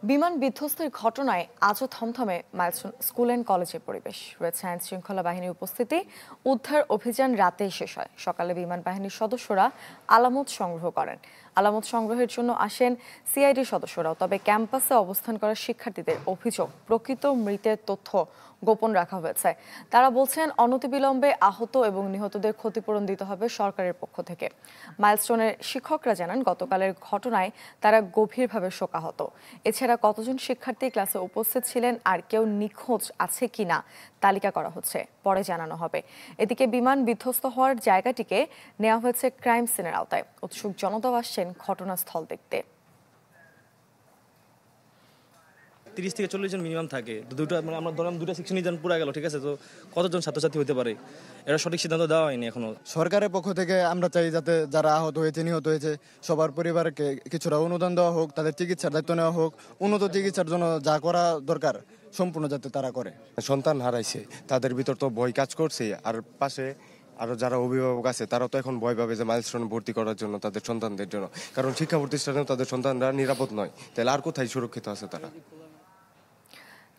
বিমান বিধ্বস্তের ঘটনায় আজও থমথমে মাইলস্টোন স্কুল অ্যান্ড কলেজের পরিবেশ। রয়েছে আইন শৃঙ্খলা বাহিনীর উপস্থিতি। উদ্ধার অভিযান রাতেই শেষ হয়। সকালে বিমান বাহিনীর সদস্যরা আলামত সংগ্রহ করেন। আলামত সংগ্রহের জন্য আসেন সিআইডি সদস্যরাও। তবে ক্যাম্পাসে অবস্থান করা শিক্ষার্থীদের অভিযোগ, প্রকৃত মৃতের তথ্য গোপন রাখা হয়েছে। তারা বলছেন অনতিবিলম্বে আহত এবং নিহতদের ক্ষতিপূরণ দিতে হবে সরকারের পক্ষ থেকে। মাইলস্টোনের শিক্ষকরা জানান, গতকালের ঘটনায় তারা গভীরভাবে শোকাহত। এছাড়া কতজন শিক্ষার্থী ক্লাসে উপস্থিত ছিলেন আর কেউ নিখোঁজ আছে কিনা তালিকা করা হচ্ছে, পরে জানানো হবে। এদিকে বিমান বিধ্বস্ত হওয়ার জায়গাটিকে নেওয়া হয়েছে ক্রাইম সিনের আওতায়। উৎসুক জনতাও আসছেন ঘটনাস্থল দেখতে। 30 থেকে 40 জন মিনিমাম থাকে। দুটো মানে আমরা ধরলাম দুটো সেকশনই যান পুরা গেল, ঠিক আছে? তো কতজন ছাত্রছাত্রী হতে পারে এটা সঠিক সিদ্ধান্ত দেওয়া হয়নি এখনো। সরকারের পক্ষ থেকে আমরা চাই যাতে যারা আহত হয়েছে, নিহত হয়েছে, সবার পরিবারকে কিছুটা অনুদান দেওয়া হোক, তাদের চিকিৎসার দায়িত্ব নেওয়া হোক, উন্নত চিকিৎসার জন্য যা করা দরকার সম্পূর্ণ যাতে তারা করে। সন্তান হারাইছে, তাদের ভিতর তো ভয় কাজ করছে। আর পাশে আরো যারা অভিভাবক আছে তারাও তো এখন ভয় পাবে যে মাইলস্টোনে ভর্তি করার জন্য তাদের সন্তানদের জন্য, কারণ শিক্ষা প্রতিষ্ঠানেও তাদের সন্তানরা নিরাপদ নয়। তাহলে আর কোথায় সুরক্ষিত আছে তারা?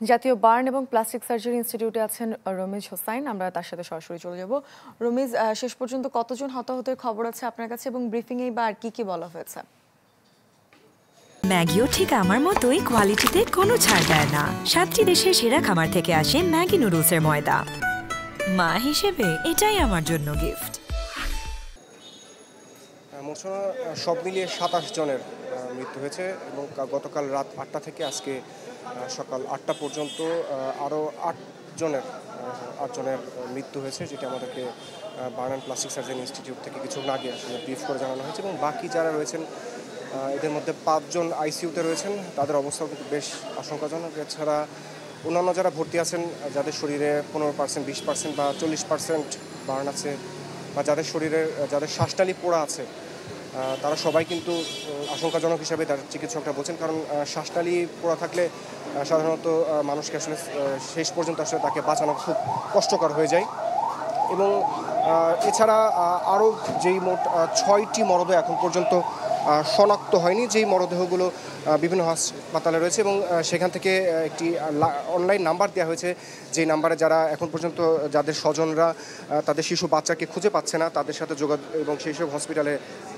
জাতীয় বার্ন এবং প্লাস্টিক সার্জারি ইনস্টিটিউটে আছেন রমিজ হোসাইন। আমরা তার সাথে সরাসরি চলে যাব। রমিজ, শেষ পর্যন্ত কতজন হতাহতের খবর আছে আপনার কাছে এবং ব্রিফিংয়ে বা আর কি বলা হয়েছে? ম্যাগিও ঠিক আমার মতোই কোয়ালিটিতে কোনো ছাড় দেয় না। 7টি দেশের সেরা খামার থেকে আসে ম্যাগি নুডলসের ময়দা। মা হিসেবে এটাই আমার জন্য গিফট। সব মিলিয়ে 27 জনের মৃত্যু হয়েছে এবং গতকাল রাত 8টা থেকে আজকে সকাল 8টা পর্যন্ত আরও 8 জনের মৃত্যু হয়েছে, যেটা আমাদেরকে burn and plastic surgery institute থেকে কিছুক্ষণ আগে আসলে ব্রিফ করে জানানো হয়েছে। এবং বাকি যারা রয়েছেন এদের মধ্যে 5 জন আইসিইউতে রয়েছেন, তাদের অবস্থাও কিন্তু বেশ আশঙ্কাজনক। এছাড়া অন্যান্য যারা ভর্তি আছেন, যাদের শরীরে 15%, 20% বা 40% বার্ন আছে, বা যাদের শ্বাসনালী পোড়া আছে, তারা সবাই কিন্তু আশঙ্কাজনক হিসাবে তার চিকিৎসকরা বলছেন। কারণ শ্বাসনালী পোড়া থাকলে সাধারণত মানুষকে আসলে শেষ পর্যন্ত আসলে তাকে বাঁচানো খুব কষ্টকর হয়ে যায়। এবং এছাড়া আরও যেই মোট 6টি মরদেহ এখন পর্যন্ত শনাক্ত হয়নি, যেই মরদেহগুলো বিভিন্ন হাসপাতালে রয়েছে, এবং সেখান থেকে একটি অনলাইন নাম্বার দেওয়া হয়েছে, যেই নাম্বারে যারা এখন পর্যন্ত যাদের স্বজনরা তাদের শিশু বাচ্চাকে খুঁজে পাচ্ছে না, তাদের সাথে যোগাযোগ এবং সেই সব হসপিটালে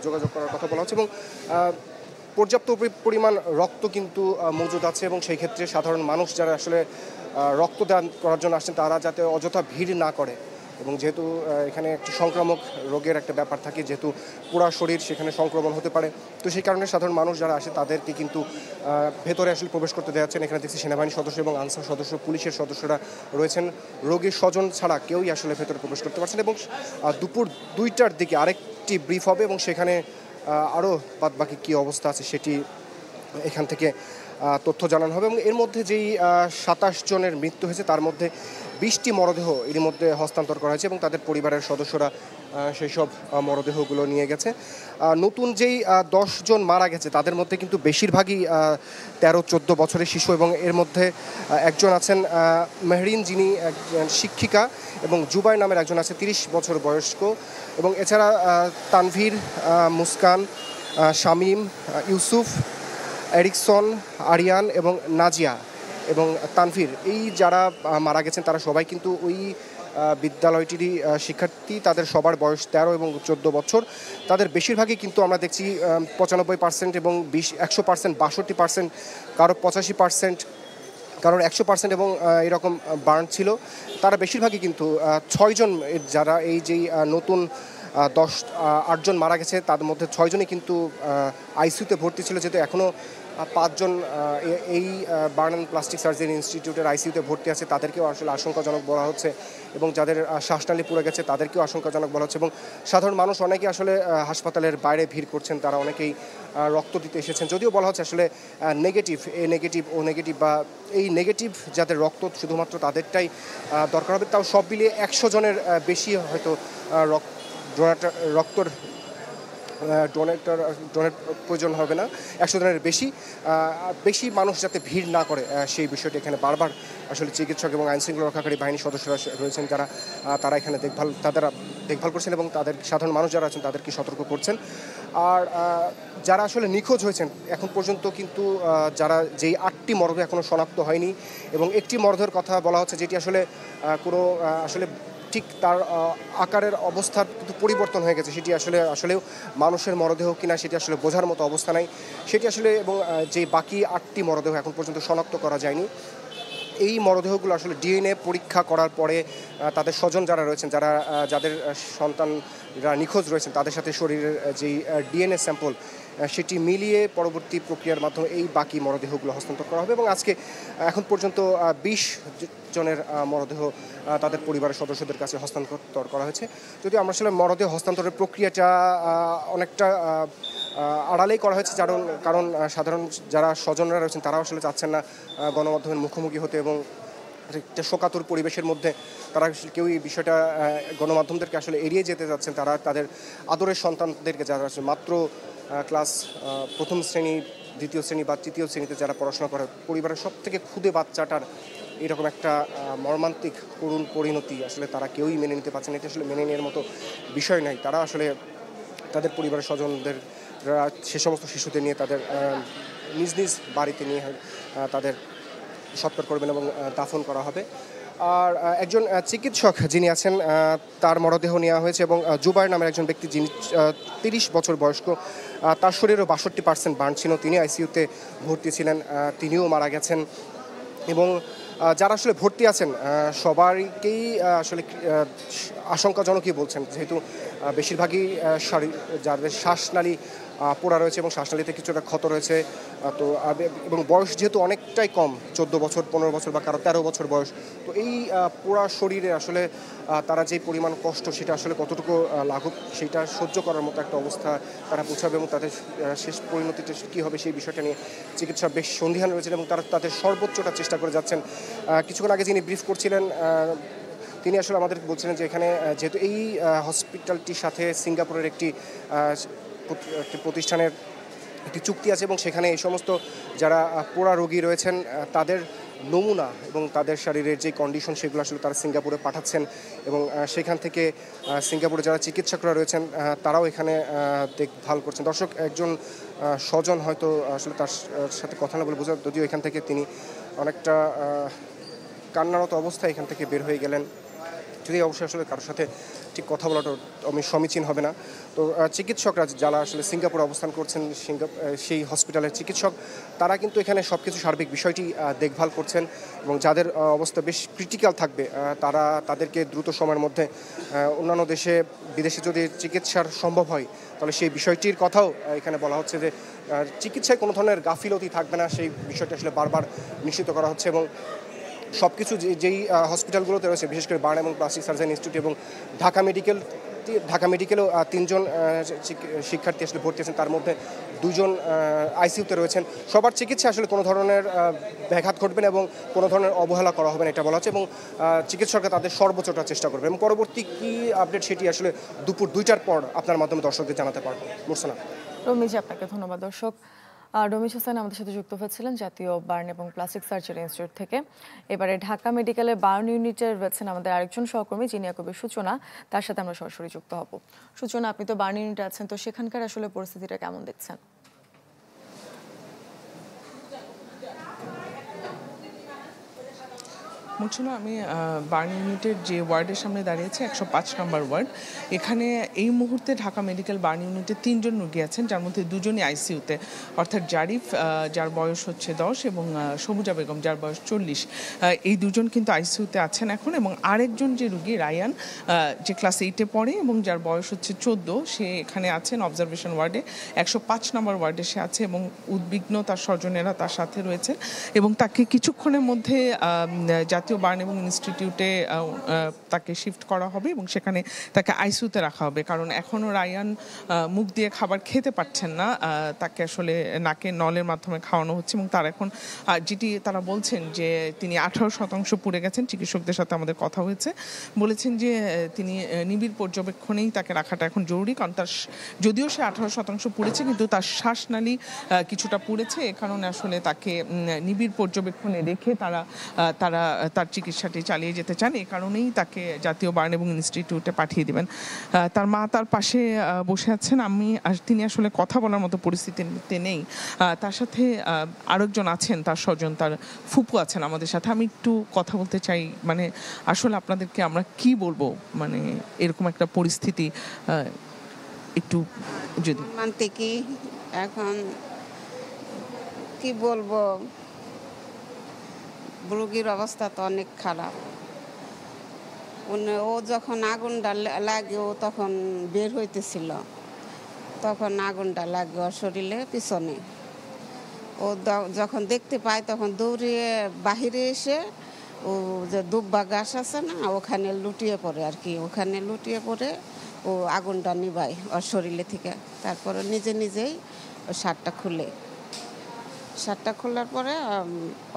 যোগাযোগ করার কথা বলা হচ্ছে। এবং পর্যাপ্ত পরিমাণ রক্ত কিন্তু মজুদ আছে, এবং সেই ক্ষেত্রে সাধারণ মানুষ যারা আসলে রক্তদান করার জন্য আসছেন তারা যাতে অযথা ভিড় না করে। এবং যেহেতু এখানে একটি সংক্রামক রোগের একটা ব্যাপার থাকে, যেহেতু পুরা শরীর সেখানে সংক্রমণ হতে পারে, তো সেই কারণে সাধারণ মানুষ যারা আসে তাদেরকে কিন্তু ভেতরে আসলে প্রবেশ করতে দেওয়া হচ্ছে না। এখানে দেখছি সেনাবাহিনীর সদস্য এবং আনসার সদস্য, পুলিশের সদস্যরা রয়েছেন। রোগীর স্বজন ছাড়া কেউই আসলে ভেতরে প্রবেশ করতে পারছেন। এবং দুপুর 2টার দিকে আরেকটি ব্রিফ হবে, এবং সেখানে আরও বাদবাকি কী অবস্থা আছে সেটি এখান থেকে তথ্য জানানো হবে। এবং এর মধ্যে যেই 27 জনের মৃত্যু হয়েছে তার মধ্যে 20টি মরদেহ এর মধ্যে হস্তান্তর করা হয়েছে, এবং তাদের পরিবারের সদস্যরা সেই সব মরদেহগুলো নিয়ে গেছে। নতুন যেই 10 জন মারা গেছে তাদের মধ্যে কিন্তু বেশিরভাগই 13-14 বছরের শিশু, এবং এর মধ্যে একজন আছেন মেহরিন, যিনি একজন শিক্ষিকা, এবং জুবাই নামের একজন আছে 30 বছর বয়স্ক। এবং এছাড়া তানভীর, মুস্কান, শামীম, ইউসুফ, এরিকসন, আরিয়ান এবং নাজিয়া এবং তানভীর, এই যারা মারা গেছেন তারা সবাই কিন্তু ওই বিদ্যালয়টিরই শিক্ষার্থী। তাদের সবার বয়স 13 এবং 14 বছর। তাদের বেশিরভাগই কিন্তু আমরা দেখছি 95% এবং 100%, 62%, কারো 85%, কারণ 100% এবং এরকম বার্ন ছিল। তারা বেশিরভাগই কিন্তু 6 জন যারা এই যেই নতুন 8 জন মারা গেছে তার মধ্যে 6 জনই কিন্তু আইসিইউতে ভর্তি ছিল, যেহেতু এখনও 5 জন এই বার্ন অ্যান্ড প্লাস্টিক সার্জারি ইনস্টিটিউটের আইসিইউতে ভর্তি আছে, তাদেরকেও আসলে আশঙ্কাজনক বলা হচ্ছে। এবং যাদের শ্বাসনালী পুড়ে গেছে তাদেরকেও আশঙ্কাজনক বলা হচ্ছে। এবং সাধারণ মানুষ অনেকেই আসলে হাসপাতালের বাইরে ভিড় করছেন, তারা অনেকেই রক্ত দিতে এসেছেন। যদিও বলা হচ্ছে আসলে নেগেটিভ বা এই নেগেটিভ যাদের রক্ত শুধুমাত্র তাদেরটাই দরকার হবে। তাও সব মিলিয়ে 100 জনের বেশি হয়তো রক্তর ডোনেট প্রয়োজন হবে না। 100 জনের বেশি মানুষ যাতে ভিড় না করে সেই বিষয়টি এখানে বারবার আসলে চিকিৎসক এবং আইনশৃঙ্খলা রক্ষাকারী বাহিনীর সদস্যরা রয়েছেন যারা তারা এখানে দেখভাল তারা দেখভাল করছেন এবং তাদের সাধারণ মানুষ যারা আছেন তাদেরকে সতর্ক করছেন। আর যারা আসলে নিখোঁজ হয়েছেন এখন পর্যন্ত কিন্তু যারা যেই 8টি মরদেহ এখনও শনাক্ত হয়নি এবং একটি মরদেহের কথা বলা হচ্ছে যেটি আসলে কোনো আসলে ঠিক তার আকারের অবস্থার কিন্তু পরিবর্তন হয়ে গেছে, সেটি আসলেও মানুষের মরদেহ কিনা সেটি আসলে বোঝার মতো অবস্থা নাই সেটি আসলে, এবং যে বাকি 8টি মরদেহ এখন পর্যন্ত শনাক্ত করা যায়নি। এই মরদেহগুলো আসলে ডিএনএ পরীক্ষা করার পরে তাদের স্বজন যারা রয়েছেন, যাদের সন্তানরা নিখোঁজ রয়েছেন তাদের সাথে শরীরের যেই ডিএনএ স্যাম্পল সেটি মিলিয়ে পরবর্তী প্রক্রিয়ার মাধ্যমে এই বাকি মরদেহগুলো হস্তান্তর করা হবে এবং আজকে এখন পর্যন্ত 20 জনের মরদেহ তাদের পরিবারের সদস্যদের কাছে হস্তান্তর করা হয়েছে। যদিও আমরা আসলে মরদেহ হস্তান্তরের প্রক্রিয়াটা অনেকটা আড়ালেই করা হয়েছে, কারণ সাধারণ যারা স্বজনরা রয়েছেন তারাও আসলে চাচ্ছেন না গণমাধ্যমের মুখোমুখি হতে এবং একটা শোকাতুর পরিবেশের মধ্যে তারা কেউ এই বিষয়টা গণমাধ্যমদেরকে আসলে এড়িয়ে যেতে যাচ্ছেন। তারা তাদের আদরের সন্তানদেরকে যারা মাত্র ক্লাস প্রথম শ্রেণী, দ্বিতীয় শ্রেণী বা তৃতীয় শ্রেণীতে যারা পড়াশোনা করে, পরিবারের সব থেকে ক্ষুদে বাচ্চাটার এরকম একটা মর্মান্তিক করুণ পরিণতি আসলে তারা কেউই মেনে নিতে পারছে না। এটা আসলে মেনে নেওয়ার মতো বিষয় নাই। তারা আসলে তাদের পরিবারের স্বজনদের সে সমস্ত শিশুদের নিয়ে তাদের নিজ নিজ বাড়িতে নিয়ে তাদের সৎকার করবেন এবং দাফন করা হবে। আর একজন চিকিৎসক যিনি আছেন তার মরদেহ নেওয়া হয়েছে এবং জুবাইর নামের একজন ব্যক্তি যিনি 30 বছর বয়স্ক, তার শরীরেও 62% বার্ন ছিল, তিনি আইসিইউতে ভর্তি ছিলেন, তিনিও মারা গেছেন। এবং যারা আসলে ভর্তি আছেন সবাইকেই আসলে আশঙ্কাজনকই বলছেন, যেহেতু বেশিরভাগই যাদের শ্বাসনালী পোড়া রয়েছে এবং শ্বাসনালীতে কিছুটা ক্ষত রয়েছে। তো এবং বয়স যেহেতু অনেকটাই কম, 14 বছর 15 বছর বা কারো 13 বছর বয়স, তো এই পোড়া শরীরে আসলে তারা যে পরিমাণ কষ্ট সেটা আসলে কতটুকু লাঘব সেটা সহ্য করার মতো একটা অবস্থা তারা পৌঁছাবে এবং তাদের শেষ পরিণতিটা কী হবে সেই বিষয়টা নিয়ে চিকিৎসা বেশ সন্দিহান রয়েছেন এবং তারা তাদের সর্বোচ্চটা চেষ্টা করে যাচ্ছেন। কিছুক্ষণ আগে যিনি ব্রিফ করছিলেন তিনি আসলে আমাদের বলছিলেন যে এখানে যেহেতু এই হসপিটালটির সাথে সিঙ্গাপুরের একটি প্রতিষ্ঠানের একটি চুক্তি আছে এবং সেখানে এই সমস্ত যারা পোড়া রোগী রয়েছেন তাদের নমুনা এবং তাদের শরীরের যে কন্ডিশন সেগুলো আসলে তারা সিঙ্গাপুরে পাঠাচ্ছেন এবং সেখান থেকে সিঙ্গাপুরে যারা চিকিৎসকরা রয়েছেন তারাও এখানে দেখভাল করছেন। দর্শক, একজন স্বজন হয়তো আসলে তার সাথে কথা না বলে বোঝা, যদিও এখান থেকে তিনি অনেকটা কান্নারত অবস্থায় এখান থেকে বের হয়ে গেলেন, যদি অবশ্যই আসলে কারোর সাথে ঠিক কথা বলাটা আমি সমীচীন হবে না। তো চিকিৎসকরা যারা আসলে সিঙ্গাপুরে অবস্থান করছেন, সেই হসপিটালের চিকিৎসক, তারা কিন্তু এখানে সব কিছু সার্বিক বিষয়টি দেখভাল করছেন এবং যাদের অবস্থা বেশ ক্রিটিক্যাল থাকবে তাদেরকে দ্রুত সময়ের মধ্যে অন্যান্য বিদেশে যদি চিকিৎসার সম্ভব হয় তাহলে সেই বিষয়টির কথাও এখানে বলা হচ্ছে যে চিকিৎসায় কোনো ধরনের গাফিলতি থাকবে না, সেই বিষয়টি আসলে বারবার নিশ্চিত করা হচ্ছে। এবং সব কিছু যেই হসপিটালগুলোতে রয়েছে, বিশেষ করে বার্ন এবং প্লাস্টিক সার্জারি ইনস্টিটিউট এবং ঢাকা মেডিকেলেও 3 জন শিক্ষার্থী আসলে ভর্তি আছেন, তার মধ্যে 2 জন আইসিইউতে রয়েছেন। সবার চিকিৎসা আসলে কোনো ধরনের ব্যাঘাত ঘটবে না এবং কোনো ধরনের অবহেলা করা হবে না এটা বলা হচ্ছে এবং চিকিৎসকরা তাদের সর্বোচ্চটা চেষ্টা করবে এবং পরবর্তী কী আপডেট সেটি আসলে দুপুর 2টার পর আপনার মাধ্যমে দর্শকদের জানাতে পারবো। মুর্সানা। রমিজ, আপনাকে ধন্যবাদ। দর্শক, রমিজ হোসেন আমাদের সাথে যুক্ত হয়েছিলেন জাতীয় বার্ন এবং প্লাস্টিক সার্জারি ইনস্টিটিউট থেকে। এবারে ঢাকা মেডিকেলের বার্ন ইউনিটের রয়েছেন আমাদের আরেকজন সহকর্মী জিনিয়া কবির সূচনা, তার সাথে আমরা সরাসরি যুক্ত হব। সূচনা, আপনি তো বার্ন ইউনিটে আছেন, তো সেখানকার আসলে পরিস্থিতিটা কেমন দেখছেন? মুর্ছনা, আমি বার্ন ইউনিটের যে ওয়ার্ডের সামনে দাঁড়িয়েছি 105 নম্বর ওয়ার্ড। এখানে এই মুহূর্তে ঢাকা মেডিকেল বার্ন ইউনিটে 3 জন রোগী আছেন, যার মধ্যে 2 জনই আইসিইউতে, অর্থাৎ জারিফ যার বয়স হচ্ছে 10 এবং সবুজা বেগম যার বয়স 40। এই 2 জন কিন্তু আইসিইউতে আছেন এখন। এবং আরেকজন যে রোগী রায়ান, যে ক্লাস 8-এ পড়ে এবং যার বয়স হচ্ছে 14, সে এখানে আছেন অবজারভেশন ওয়ার্ডে, 105 নম্বর ওয়ার্ডে সে আছে এবং উদ্বিগ্ন তার স্বজনেরা তার সাথে রয়েছেন এবং তাকে কিছুক্ষণের মধ্যে জাতীয় বার্ন এবং ইনস্টিটিউটে তাকে শিফট করা হবে এবং সেখানে তাকে আইসিইউতে রাখা হবে। কারণ এখনও রায়ান মুখ দিয়ে খাবার খেতে পারছেন না, তাকে আসলে নাকে নলের মাধ্যমে খাওয়ানো হচ্ছে এবং তার এখন যেটি তারা বলছেন যে তিনি 18% পুড়ে গেছেন। চিকিৎসকদের সাথে আমাদের কথা হয়েছে, বলেছেন যে তিনি নিবিড় পর্যবেক্ষণেই তাকে রাখাটা এখন জরুরি, কারণ তার যদিও সে 18% পুড়েছে কিন্তু তার শ্বাসনালী কিছুটা পুড়েছে, এ কারণে আসলে তাকে নিবিড় পর্যবেক্ষণে রেখে তারা তার চিকিৎসাটি চালিয়ে যেতে চান, এই কারণেই তাকে জাতীয় বার্ন এবং ইনস্টিটিউটে পাঠিয়ে দিবেন। তার মা তার পাশে বসে আছেন, তিনি আসলে কথা বলার মতো পরিস্থিতিতে নেই। তার সাথে আরেকজন আছেন, তার স্বজন, তার ফুপু আছেন আমাদের সাথে। আমি একটু কথা বলতে চাই, মানে আসলে আপনাদেরকে আমরা কি বলবো, মানে এরকম একটা পরিস্থিতি একটু যদি মানতে কি এখন কি বলবো, রোগীর অবস্থা তো অনেক খারাপ। ও যখন আগুনটা লাগে, ও তখন বের হইতেছিল, তখন আগুনটা লাগে ওর শরীরে পিছনে। ও যখন দেখতে পায় তখন দৌড়িয়ে বাহিরে এসে ও যে দুব্বা গাছ আছে না, ওখানে লুটিয়ে পড়ে আর কি, ওখানে লুটিয়ে পড়ে ও আগুনটা নিভায় ওর শরীরে থেকে। তারপরে নিজেই ওই শার্টটা খোলার পরে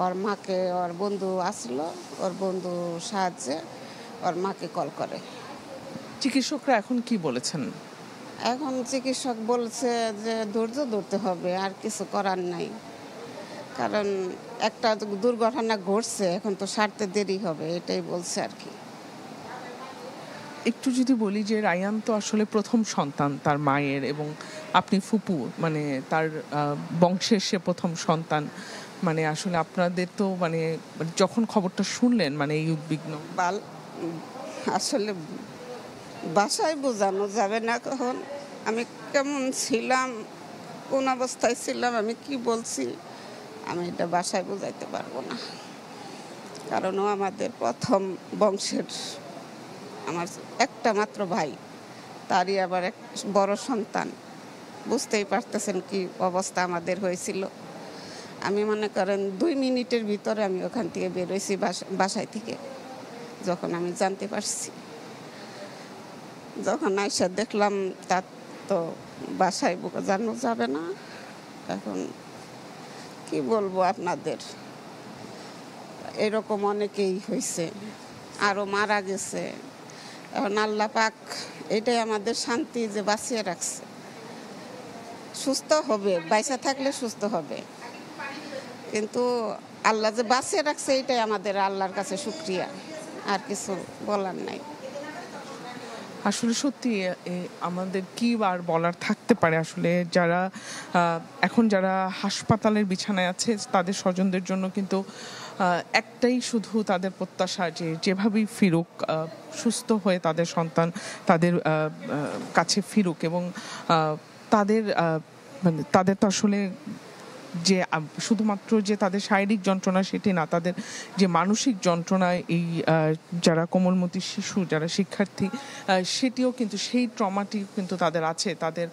ওর মাকে, ওর বন্ধু আসলো, ওর বন্ধু সাহায্যে ওর মাকে কল করে। চিকিৎসকরা এখন কি বলেছেন? এখন চিকিৎসক বলছে যে ধৈর্য ধরতে হবে, আর কিছু করার নাই, কারণ একটা দুর্ঘটনা ঘটছে, এখন তো সারতে দেরি হবে, এটাই বলছে আর কি। একটু যদি বলি যে রায়ান তো আসলে প্রথম সন্তান তার মায়ের, এবং আপনি ফুপু, মানে তার বংশের সে প্রথম সন্তান। মানে আসলে আপনাদের তো মানে যখন খবরটা শুনলেন, মানে এই উদ্বিগ্ন আসলে বাসায় বোঝানো যাবে না কখন আমি কেমন ছিলাম, কোন অবস্থায় ছিলাম, আমি কি বলছি, আমি এটা বাসায় বোঝাইতে পারবো না। কারণ ও আমাদের প্রথম বংশের, আমার একটা মাত্র ভাই, তারই আবার এক বড় সন্তান। বুঝতেই পারতেছেন কি অবস্থা আমাদের হয়েছিল। আমি মনে করেন 2 মিনিটের ভিতরে আমি ওখান থেকে বেরোইছি বাসায় থেকে, যখন আমি জানতে পারছি। যখন আইসা দেখলাম তার তো বাসায় জানানো যাবে না। এখন কি বলবো আপনাদের, এরকম অনেকেই হয়েছে, আরও মারা গেছে। এখন আল্লাহ পাক এটাই আমাদের শান্তি যে বাঁচিয়ে রাখছে। সুস্থ হবে, বাইসা থাকলে সুস্থ হবে, কিন্তু আল্লাহ যে বাঁচিয়ে রাখছে এটাই আমাদের আল্লাহর কাছে শুকরিয়া, আর কিছু বলার নাই। আসলে সত্যি আমাদের কি আর বলার থাকতে পারে। আসলে যারা এখন যারা হাসপাতালের বিছানায় আছে, তাদের স্বজনদের জন্য কিন্তু একটাই শুধু তাদের প্রত্যাশা যে যেভাবেই ফিরুক, সুস্থ হয়ে তাদের সন্তান তাদের কাছে ফিরুক, এবং তাদের মানে তাদের তো আসলে যে শুধুমাত্র যে তাদের শারীরিক যন্ত্রণা সেটি না, তাদের যে মানসিক যন্ত্রণায় এই যারা কোমলমতি শিশু, যারা শিক্ষার্থী, সেটিও কিন্তু সেই ট্রমাটি কিন্তু তাদের আছে। তাদের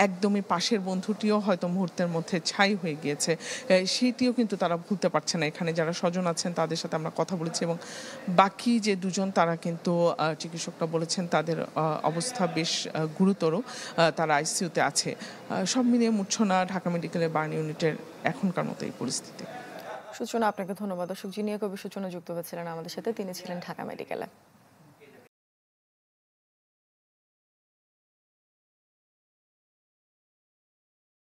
একদমই পাশের বন্ধুটিও হয়তো মুহূর্তের মধ্যে ছাই হয়ে গিয়েছে, সেটিও কিন্তু তারা ভুলতে পারছে না। এখানে যারা স্বজন আছেন তাদের সাথে আমরা কথা বলেছি, এবং বাকি যে দুজন তারা কিন্তু চিকিৎসকরা বলেছেন তাদের অবস্থা বেশ গুরুতর, তারা আইসিইউতে আছে। সব মিলিয়ে মূর্ছনা ঢাকা মেডিকেলের বার্ন ইউনিটের এখনকার মতো এই পরিস্থিতি। সূচনা, আপনাকে ধন্যবাদ। দর্শক, যিনি কবি সূচনা যুক্ত হয়েছিলেন আমাদের সাথে, তিনি ছিলেন ঢাকা মেডিকেলে।